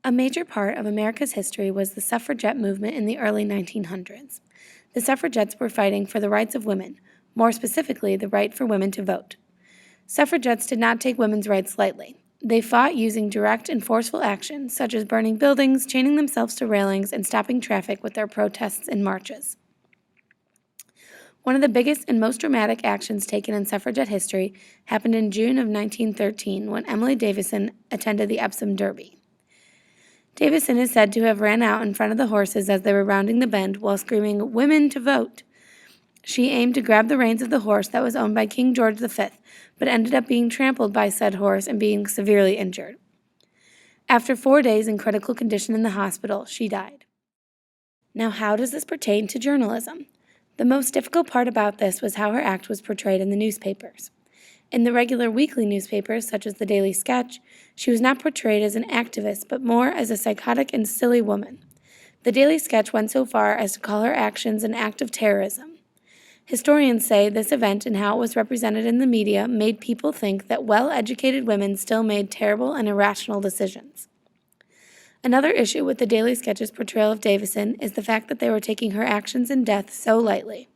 A major part of America's history was the suffragette movement in the early 1900s. The suffragettes were fighting for the rights of women, more specifically, the right for women to vote. Suffragettes did not take women's rights lightly. They fought using direct and forceful action, such as burning buildings, chaining themselves to railings, and stopping traffic with their protests and marches. One of the biggest and most dramatic actions taken in suffragette history happened in June of 1913 when Emily Davison attended the Epsom Derby. Davison is said to have ran out in front of the horses as they were rounding the bend while screaming, "Women to vote!" She aimed to grab the reins of the horse that was owned by King George V, but ended up being trampled by said horse and being severely injured. After 4 days in critical condition in the hospital, she died. Now, how does this pertain to journalism? The most difficult part about this was how her act was portrayed in the newspapers. In the regular weekly newspapers, such as the Daily Sketch, she was not portrayed as an activist, but more as a psychotic and silly woman. The Daily Sketch went so far as to call her actions an act of terrorism. Historians say this event and how it was represented in the media made people think that well-educated women still made terrible and irrational decisions. Another issue with the Daily Sketch's portrayal of Davison is the fact that they were taking her actions and death so lightly.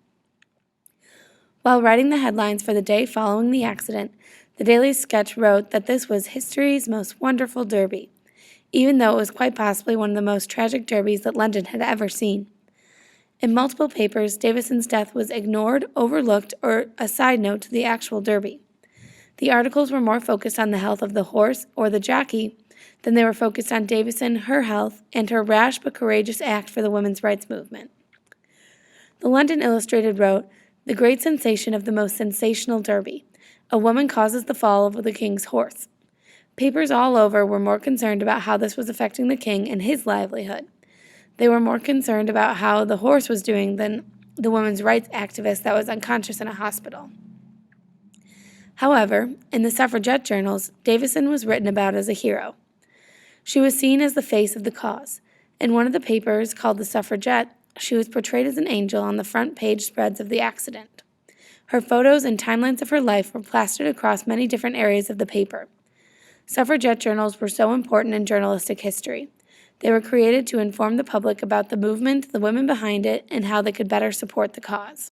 While writing the headlines for the day following the accident, the Daily Sketch wrote that this was history's most wonderful derby, even though it was quite possibly one of the most tragic derbies that London had ever seen. In multiple papers, Davison's death was ignored, overlooked, or a side note to the actual derby. The articles were more focused on the health of the horse or the jockey than they were focused on Davison, her health, and her rash but courageous act for the women's rights movement. The London Illustrated wrote, "The great sensation of the most sensational derby. A woman causes the fall of the king's horse." Papers all over were more concerned about how this was affecting the king and his livelihood. They were more concerned about how the horse was doing than the women's rights activist that was unconscious in a hospital. However, in the suffragette journals, Davison was written about as a hero. She was seen as the face of the cause. In one of the papers, called The Suffragette, she was portrayed as an angel on the front page spreads of the accident. Her photos and timelines of her life were plastered across many different areas of the paper. Suffragette journals were so important in journalistic history. They were created to inform the public about the movement, the women behind it, and how they could better support the cause.